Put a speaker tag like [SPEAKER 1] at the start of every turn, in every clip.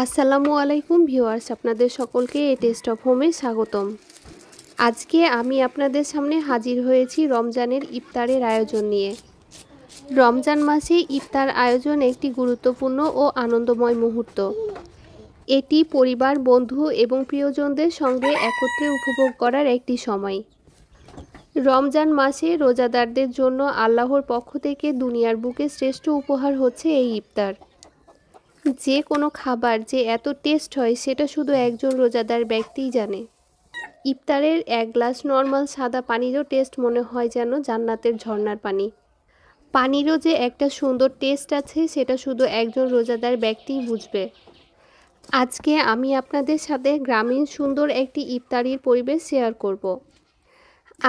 [SPEAKER 1] আসসালামু আলাইকুম ভিউয়ার্স, আপনাদের সকলকে এই টেস্ট অফ হোমে স্বাগতম। আজকে আমি আপনাদের সামনে হাজির হয়েছি রমজানের ইফতারের আয়োজন নিয়ে। রমজান মাসে ইফতার আয়োজন একটি গুরুত্বপূর্ণ ও আনন্দময় মুহূর্ত। এটি পরিবার, বন্ধু এবং প্রিয়জনদের সঙ্গে একত্রে উপভোগ করার একটি সময়। রমজান মাসে রোজাদারদের জন্য আল্লাহর পক্ষ থেকে দুনিয়ার বুকে শ্রেষ্ঠ উপহার হচ্ছে এই ইফতার। যে কোনো খাবার যে এত টেস্ট হয় সেটা শুধু একজন রোজাদার ব্যক্তিই জানে। ইফতারের এক গ্লাস নর্মাল সাদা পানিরও টেস্ট মনে হয় যেন জান্নাতের ঝর্ণার পানি। পানিরও যে একটা সুন্দর টেস্ট আছে সেটা শুধু একজন রোজাদার ব্যক্তিই বুঝবে। আজকে আমি আপনাদের সাথে গ্রামীণ সুন্দর একটি ইফতারির পরিবেশ শেয়ার করব।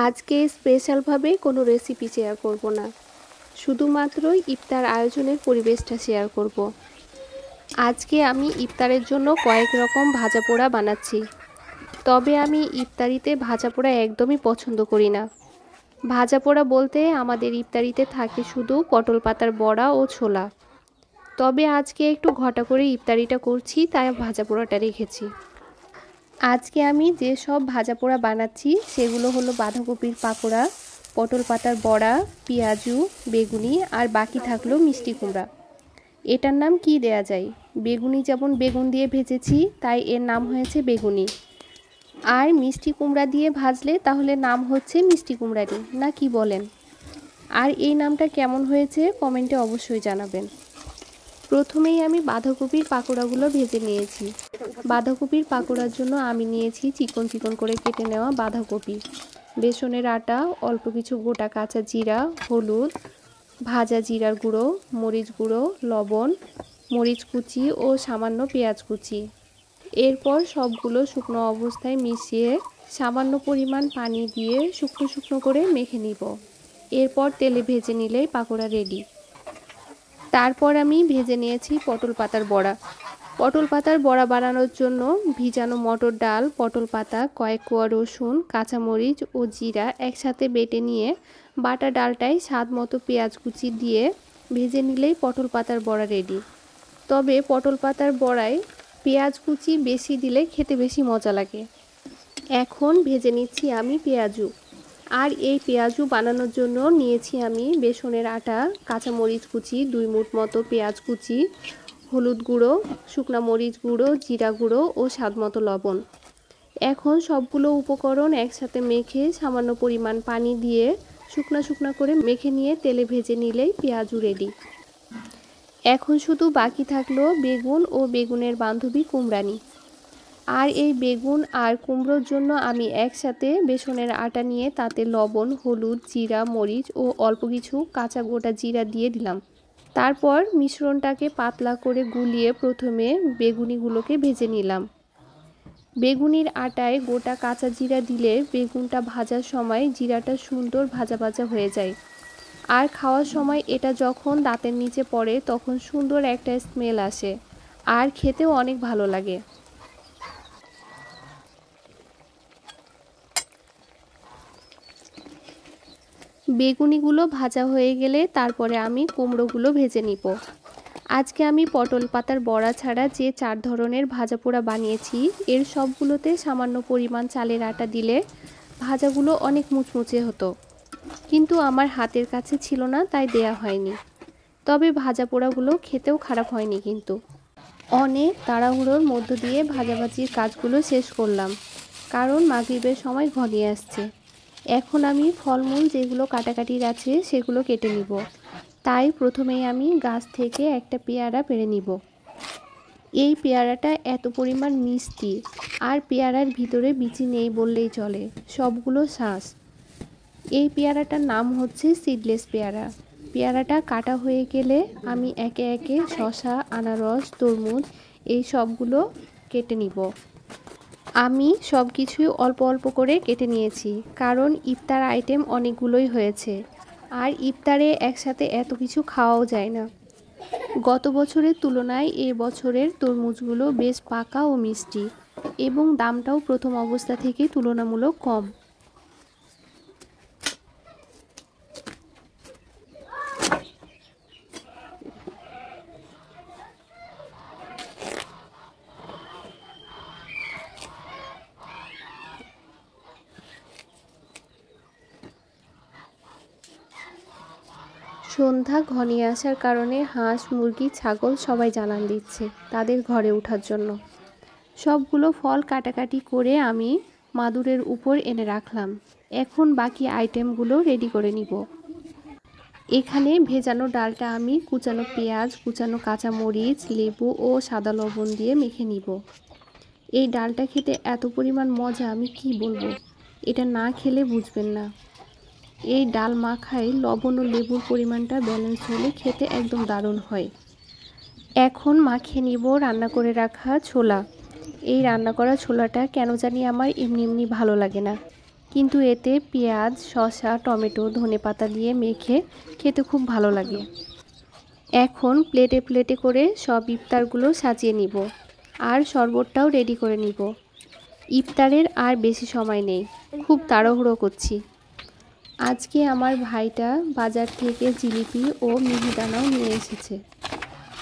[SPEAKER 1] আজকে স্পেশালভাবে কোনো রেসিপি শেয়ার করব না, শুধুমাত্র ইফতার আয়োজনের পরিবেশটা শেয়ার করব। আজকে আমি ইফতারের জন্য কয়েক রকম ভাজা পোড়া বানাচ্ছি। তবে আমি ইফতারিতে ভাজা পোড়া একদমই পছন্দ করি না। ভাজা পোড়া বলতে আমাদের ইফতারিতে থাকে শুধু পটল পাতার বড়া ও ছোলা। তবে আজকে একটু ঘটা করে ইফতারিটা করছি, তাই ভাজা পোড়াটা রেখেছি। আজকে আমি যে সব ভাজা পোড়া বানাচ্ছি সেগুলো হলো বাঁধাকপির পাকোড়া, পটল পাতার বড়া, পেঁয়াজু, বেগুনি আর বাকি থাকলো মিষ্টি কুমড়া। এটার নাম কি দেয়া যায়? বেগুনি যেমন বেগুন দিয়ে ভেজেছি তাই এর নাম হয়েছে বেগুনি, আর মিষ্টি কুমড়া দিয়ে ভাজলে তাহলে নাম হচ্ছে মিষ্টি কুমড়ারি, না কি বলেন? আর এই নামটা কেমন হয়েছে কমেন্টে অবশ্যই জানাবেন। প্রথমেই আমি বাঁধাকপির পাকোড়াগুলো ভেজে নিয়েছি। বাঁধাকপির পাকোড়ার জন্য আমি নিয়েছি চিকন চিকন করে কেটে নেওয়া বাঁধাকপি, বেসনের আটা, অল্প কিছু গোটা কাঁচা জিরা, হলুদ, ভাজা জিরার গুঁড়ো, মরিচ গুঁড়ো, লবণ, মরিচ কুচি ও সামান্য পেঁয়াজ কুচি। এরপর সবগুলো শুকনো অবস্থায় মিশিয়ে সামান্য পরিমাণ পানি দিয়ে শুকনো শুকনো করে মেখে নিব। এরপর তেলে ভেজে নিলেই পাকোড়া রেডি। তারপর আমি ভেজে নিয়েছি পটল পাতার বড়া। পটল পাতার বড়া বানানোর জন্য ভিজানো মটর ডাল, পটল পাতা, কয়েক কোয়া রসুন, কাঁচামরিচ ও জিরা একসাথে বেটে নিয়ে বাটা ডালটায় স্বাদ মতো পেঁয়াজ কুচি দিয়ে ভেজে নিলেই পটল পাতার বড়া রেডি। তবে পটল পাতার বড়ায় পেঁয়াজ কুচি বেশি দিলে খেতে বেশি মজা লাগে। এখন ভেজে নিচ্ছি আমি পেঁয়াজু। আর এই পেঁয়াজু বানানোর জন্য নিয়েছি আমি বেসনের আটা, কাঁচামরিচ কুচি, 2 মুঠ মতো পেঁয়াজ কুচি, হলুদ গুঁড়ো, শুকনো মরিচ গুঁড়ো, জিরা গুঁড়ো ও স্বাদ মতো লবণ। এখন সবগুলো উপকরণ একসাথে মেখে সামান্য পরিমাণ পানি দিয়ে শুকনো শুকনো করে মেখে নিয়ে তেলে ভেজে নিলেই পেঁয়াজু রেডি। এখন শুধু বাকি থাকলো বেগুন ও বেগুনের বান্ধবী কুমড়ানি। আর এই বেগুন আর কুমড়োর জন্য আমি একসাথে বেসনের আটা নিয়ে তাতে লবণ, হলুদ, জিরা, মরিচ ও অল্প কিছু কাঁচা গোটা জিরা দিয়ে দিলাম। তারপর মিশ্রণটাকে পাতলা করে গুলিয়ে প্রথমে বেগুনিগুলোকে ভেজে নিলাম। বেগুনির আটায় গোটা কাঁচা জিরা দিলে বেগুনটা ভাজার সময় জিরাটা সুন্দর ভাজা ভাজা হয়ে যায়। আর খাওয়ার সময় এটা যখন দাঁতের নিচে পড়ে তখন সুন্দর একটা স্মেল আসে, আর খেতেও অনেক ভালো লাগে। বেগুনিগুলো ভাজা হয়ে গেলে তারপরে আমি কুমড়োগুলো ভেজে নিব। আজকে আমি পটল পাতার বড়া ছাড়া যে 4 ধরনের ভাজা পোড়া বানিয়েছি এর সবগুলোতে সামান্য পরিমাণ চালের আটা দিলে ভাজাগুলো অনেক মুচমুচে হতো, কিন্তু আমার হাতের কাছে ছিল না তাই দেয়া হয়নি। তবে ভাজা পোড়াগুলো খেতেও খারাপ হয়নি। কিন্তু অনেক তাড়াহুড়োর মধ্য দিয়ে ভাজাভাজির কাজগুলো শেষ করলাম, কারণ মাগরিবের সময় ঘনিয়ে আসছে। এখন আমি ফলমূল যেগুলো কাটাকাটির আছে সেগুলো কেটে নিব। তাই প্রথমেই আমি গাছ থেকে একটা পেয়ারা পেড়ে নিব। এই পেয়ারাটা এত পরিমাণ মিষ্টি, আর পেয়ারার ভিতরে বিচি নেই বললেই চলে, সবগুলো শাঁস। এই পেয়ারাটার নাম হচ্ছে সিডলেস পেয়ারা। পেয়ারাটা কাটা হয়ে গেলে আমি একে একে শসা, আনারস, তরমুজ এই সবগুলো কেটে নিব। আমি সব কিছুই অল্প অল্প করে কেটে নিয়েছি, কারণ ইফতার আইটেম অনেকগুলোই হয়েছে, আর ইফতারে একসাথে এত কিছু খাওয়াও যায় না। গত বছরের তুলনায় এ বছরের তরমুজগুলো বেশ পাকা ও মিষ্টি, এবং দামটাও প্রথম অবস্থা থেকে তুলনামূলক কম। সন্ধ্যা ঘনিয়ে আসার কারণে হাঁস, মুরগি, ছাগল সবাই জানান দিচ্ছে তাদের ঘরে ওঠার জন্য। সবগুলো ফল কাটাকাটি করে আমি মাদুরের উপর এনে রাখলাম। এখন বাকি আইটেমগুলো রেডি করে নিব। এখানে ভেজানো ডালটা আমি কুচানো পেঁয়াজ, কুচানো কাঁচামরিচ, লেবু ও সাদা লবণ দিয়ে মেখে নিব। এই ডালটা খেতে এত পরিমাণ মজা আমি কি বলবো, এটা না খেলে বুঝবেন না। এই ডাল মাখায় লবণ ও লেবুর পরিমাণটা ব্যালেন্স হলে খেতে একদম দারুণ হয়। এখন মাখিয়ে নিব রান্না করে রাখা ছোলা। এই রান্না করা ছোলাটা কেন জানি আমার এমনি এমনি ভালো লাগে না, কিন্তু এতে পেঁয়াজ, শসা, টমেটো, ধনেপাতা দিয়ে মেখে খেতে খুব ভালো লাগে। এখন প্লেটে প্লেটে করে সব ইফতারগুলো সাজিয়ে নিব আর শরবতটাও রেডি করে নিব। ইফতারের আর বেশি সময় নেই, খুব তাড়াহুড়ো করছি। আজকে আমার ভাইটা বাজার থেকে জিলিপি ও মিহিদানাও নিয়ে এসেছে,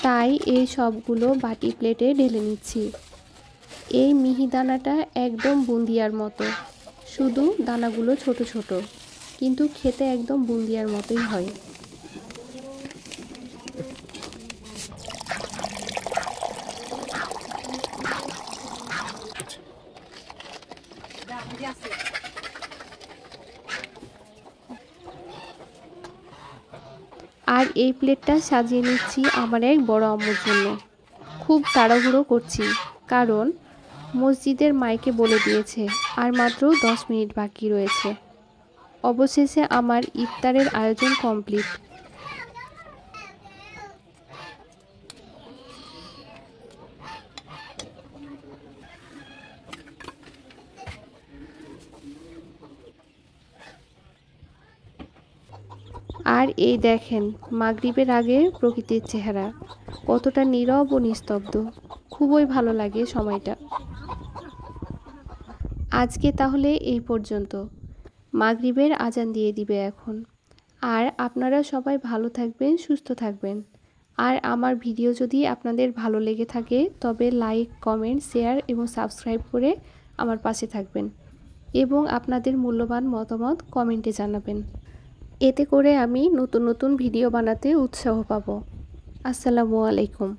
[SPEAKER 1] তাই এই সবগুলো বাটি প্লেটে ঢেলে নিচ্ছি। এই মিহিদানাটা একদম বুন্দিয়ার মতো, শুধু দানাগুলো ছোট ছোট, কিন্তু খেতে একদম বুন্দিয়ার মতোই হয়। আর এই প্লেটটা সাজিয়ে নিচ্ছি আমার এক বড় আম্মুর জন্য। খুব তাড়াহুড়ো করছি, কারণ মসজিদের মাইকে বলে দিয়েছে আর মাত্র 10 মিনিট বাকি রয়েছে। অবশেষে আমার ইফতারের আয়োজন কমপ্লিট। আর এই দেখেন মাগরিবের আগে প্রকৃতির চেহারা কতটা নীরব ও নিস্তব্ধ, খুবই ভালো লাগে সময়টা। আজকে তাহলে এই পর্যন্ত, মাগরিবের আজান দিয়ে দিবে এখন। আর আপনারা সবাই ভালো থাকবেন, সুস্থ থাকবেন। আর আমার ভিডিও যদি আপনাদের ভালো লেগে থাকে তবে লাইক, কমেন্ট, শেয়ার এবং সাবস্ক্রাইব করে আমার পাশে থাকবেন এবং আপনাদের মূল্যবান মতামত কমেন্টে জানাবেন। এতে করে আমি নতুন নতুন ভিডিও বানাতে উৎসাহ পাবো। আসসালামু আলাইকুম।